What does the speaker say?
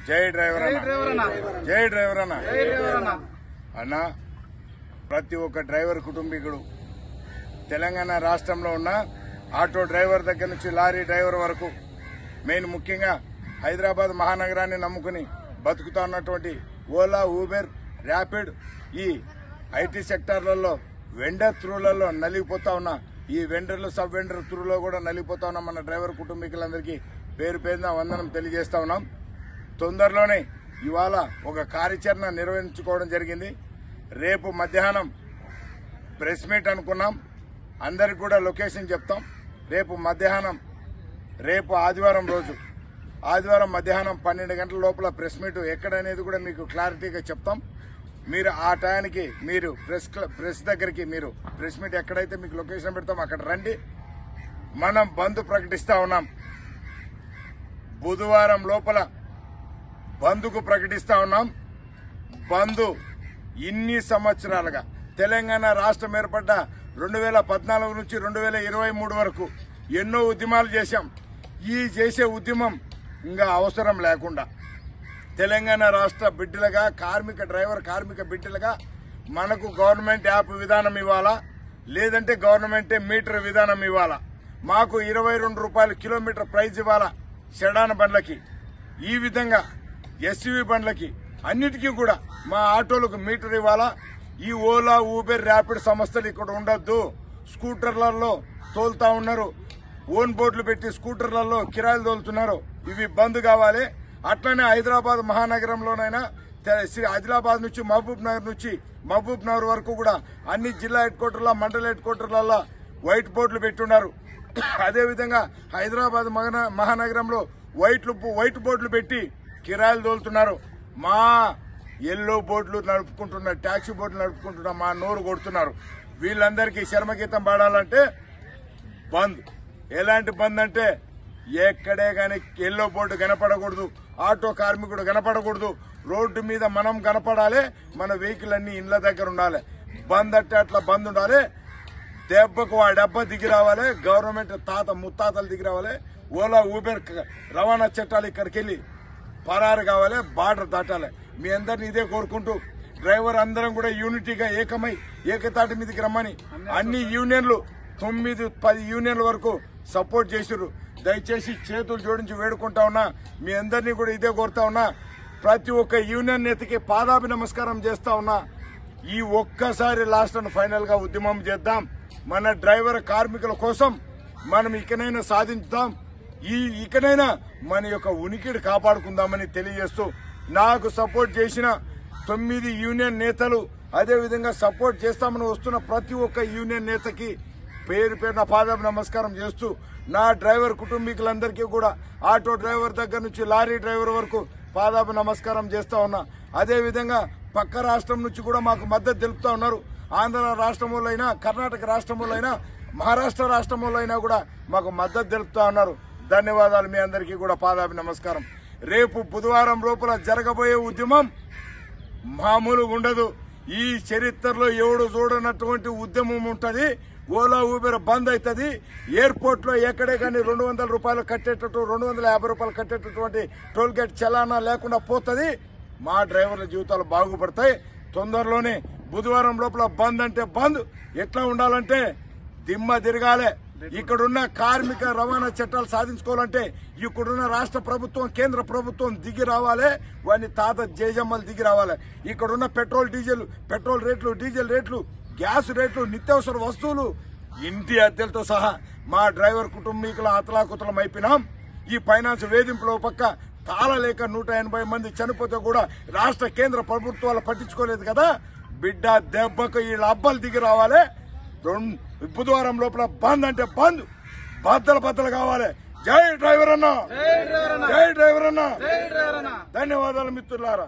జై డ్రైవర్ అన్న, జై డ్రైవర్ అన్న. అన్న, ప్రతి ఒక్క డ్రైవర్ కుటుంబీకుడు తెలంగాణ రాష్ట్రంలో ఉన్న ఆటో డ్రైవర్ దగ్గర నుంచి లారీ డ్రైవర్ వరకు, మెయిన్ ముఖ్యంగా హైదరాబాద్ మహానగరాన్ని నమ్ముకుని బతుకుతా ఉన్నటువంటి ఓలా, ఊబర్, ర్యాపిడ్, ఈ ఐటీ సెక్టార్లలో వెండర్ త్రూలలో నలిగిపోతా ఉన్నా, ఈ వెండర్లు సబ్ వెండర్ త్రూలో కూడా నలిగిపోతా ఉన్నాం. మన డ్రైవర్ కుటుంబీకులందరికీ పేరు పేరున వందనం తెలియజేస్తా ఉన్నాం. తొందరలోనే ఇవాళ ఒక కార్యాచరణ నిర్వహించుకోవడం జరిగింది. రేపు మధ్యాహ్నం ప్రెస్ మీట్ అనుకున్నాం, అందరికి కూడా లొకేషన్ చెప్తాం. రేపు ఆదివారం రోజు, ఆదివారం మధ్యాహ్నం 12 గంటల లోపల ప్రెస్ మీట్ ఎక్కడనేది కూడా మీకు క్లారిటీగా చెప్తాం. మీరు ఆ టైంకి మీరు ప్రెస్ దగ్గరికి మీరు ప్రెస్ మీట్ ఎక్కడైతే మీకు లొకేషన్ పెడతాం అక్కడ రండి. మనం బంద్ ప్రకటిస్తా ఉన్నాం. బుధవారం లోపల బంద్కు ప్రకటిస్తా ఉన్నాం. బంద్ ఇన్ని సంవత్సరాలుగా తెలంగాణ రాష్ట్రం ఏర్పడ్డ 2014 నుంచి 2023 వరకు ఎన్నో ఉద్యమాలు చేశాం. ఈ చేసే ఉద్యమం ఇంకా అవసరం లేకుండా తెలంగాణ రాష్ట్ర బిడ్డలుగా, కార్మిక బిడ్డలుగా మనకు గవర్నమెంట్ యాప్ విధానం ఇవ్వాలా, లేదంటే గవర్నమెంటే మీటర్ విధానం ఇవ్వాలా. మాకు 22 రూపాయల కిలోమీటర్ ప్రైజ్ ఇవ్వాలా సెడాన్ బండ్లకి. ఈ విధంగా ఎస్యూవీ బండ్లకి అన్నిటికీ కూడా మా ఆటోలకు మీటర్ ఇవ్వాలా. ఈ ఓలా, ఊబర్, ర్యాపిడ్ సంస్థలు ఇక్కడ ఉండొద్దు. స్కూటర్లలో తోలుతా ఉన్నారు, ఓన్ బోర్డులు పెట్టి స్కూటర్లలో కిరాయిలు తోలుతున్నారు. ఇవి బంద్ కావాలి. అట్లనే హైదరాబాద్ మహానగరంలోనైనా ఆదిలాబాద్ నుంచి మహబూబ్ నగర్ వరకు కూడా అన్ని జిల్లా హెడ్ క్వార్టర్ల, మండల హెడ్ క్వార్టర్లలో వైట్ బోర్డులు పెట్టున్నారు. అదేవిధంగా హైదరాబాద్ మహానగరంలో వైట్ బోర్డులు పెట్టి కిరాయిలు తోలుతున్నారు. మా ఎల్లో బోర్డులు నడుపుకుంటున్న, ట్యాక్సీ బోర్డులు నడుపుకుంటున్న మా నోరు కొడుతున్నారు. వీళ్ళందరికీ శర్మగీతం పాడాలంటే బంద్. ఎలాంటి బంద్ అంటే ఎక్కడే గాని ఎల్లో బోర్డు కనపడకూడదు, ఆటో కార్మికుడు కనపడకూడదు. రోడ్డు మీద మనం కనపడాలి, మన వెహికల్ అన్ని ఇండ్ల దగ్గర ఉండాలి. బంద్ అంటే అట్లా బంద్ ఉండాలి. దెబ్బకు ఆ డబ్బా దిగి రావాలి. గవర్నమెంట్ ముత్తాతలు దిగి రావాలి. ఓలా, ఊబర్ రవాణా చట్టాలు ఇక్కడికి వెళ్లి పరారు కావాలి, బార్డర్ దాటాలి. మీ అందరిని ఇదే కోరుకుంటూ డ్రైవర్ అందరం కూడా యూనిటీగా ఏకమై ఏకతాటి మీదకి రమ్మని అన్ని యూనియన్లు 9-10 యూనియన్ల వరకు సపోర్ట్ చేసిర్రు. దయచేసి చేతులు జోడించి వేడుకుంటా ఉన్నా. మీ అందరినీ కూడా ఇదే కోరుతా ఉన్నా. ప్రతి ఒక్క యూనియన్ నేతకి పాదాభి నమస్కారం చేస్తా ఉన్నా. ఈ ఒక్కసారి లాస్ట్ అండ్ ఫైనల్ గా ఉద్యమం చేద్దాం. మన డ్రైవర్ కార్మికుల కోసం మనం ఇకనైనా సాధించుదాం. ఇకనైనా మన యొక్క ఉనికిని కాపాడుకుందామని తెలియజేస్తూ, నాకు సపోర్ట్ చేసిన 9 యూనియన్ నేతలు, అదేవిధంగా సపోర్ట్ చేస్తామని వస్తున్న ప్రతి ఒక్క యూనియన్ నేతకి పేరు పేరున పాదాభి నమస్కారం చేస్తూ, నా డ్రైవర్ కుటుంబీకులందరికీ కూడా ఆటో డ్రైవర్ దగ్గర నుంచి లారీ డ్రైవర్ వరకు పాదాభి నమస్కారం చేస్తా ఉన్నా. అదేవిధంగా పక్క రాష్ట్రం నుంచి కూడా మాకు మద్దతు తెలుపుతా ఉన్నారు. ఆంధ్ర రాష్ట్రంలో అయినా, కర్ణాటక రాష్ట్రంలో అయినా, మహారాష్ట్ర రాష్ట్రంలో అయినా కూడా మాకు మద్దతు తెలుపుతా ఉన్నారు. ధన్యవాదాలు. మీ అందరికీ కూడా పాదాభి నమస్కారం. రేపు బుధవారం లోపల జరగబోయే ఉద్యమం మామూలుగా ఉండదు. ఈ చరిత్రలో ఎవడు చూడనటువంటి ఉద్యమం ఉంటది. ఓలా, ఊబర్ బంద్ అవుతుంది. ఎయిర్పోర్ట్ లో ఎక్కడే కానీ 200 రూపాయలు కట్టేటట్టు, 250 రూపాయలు కట్టేటటువంటి టోల్ గేట్ చలానా లేకుండా పోతుంది. మా డ్రైవర్ల జీవితాలు బాగుపడతాయి. తొందరలోనే బుధవారం లోపల బంద్ అంటే బంద్. ఎట్లా ఉండాలంటే దిమ్మ తిరగాలి. ఇక్కడున్న కార్మిక రవాణా చట్టాలు సాధించుకోవాలంటే ఇక్కడున్న రాష్ట్ర ప్రభుత్వం, కేంద్ర ప్రభుత్వం దిగి రావాలి. వాని జేజమ్మలు దిగి రావాలి. ఇక్కడున్న పెట్రోల్ రేట్లు, డీజిల్ రేట్లు, గ్యాస్ రేట్లు, నిత్యావసర వస్తువులు, ఇంటి అద్దెలతో సహా మా డ్రైవర్ కుటుంబీకుల అతలాకుతలం అయిపోయినాం. ఈ ఫైనాన్స్ వేధింపులో పక్క తాళలేక 180 మంది చనిపోతే కూడా రాష్ట్ర కేంద్ర ప్రభుత్వాలు పట్టించుకోలేదు కదా. బిడ్డ దెబ్బకు వీళ్ళ అబ్బాలు దిగి రావాలి. బుధవారం లోపల బంద్ అంటే బంద్, బద్దలు కావాలి. జై డ్రైవర్ అన్న, జై డ్రైవర్ అన్న. ధన్యవాదాలు మిత్రులారా.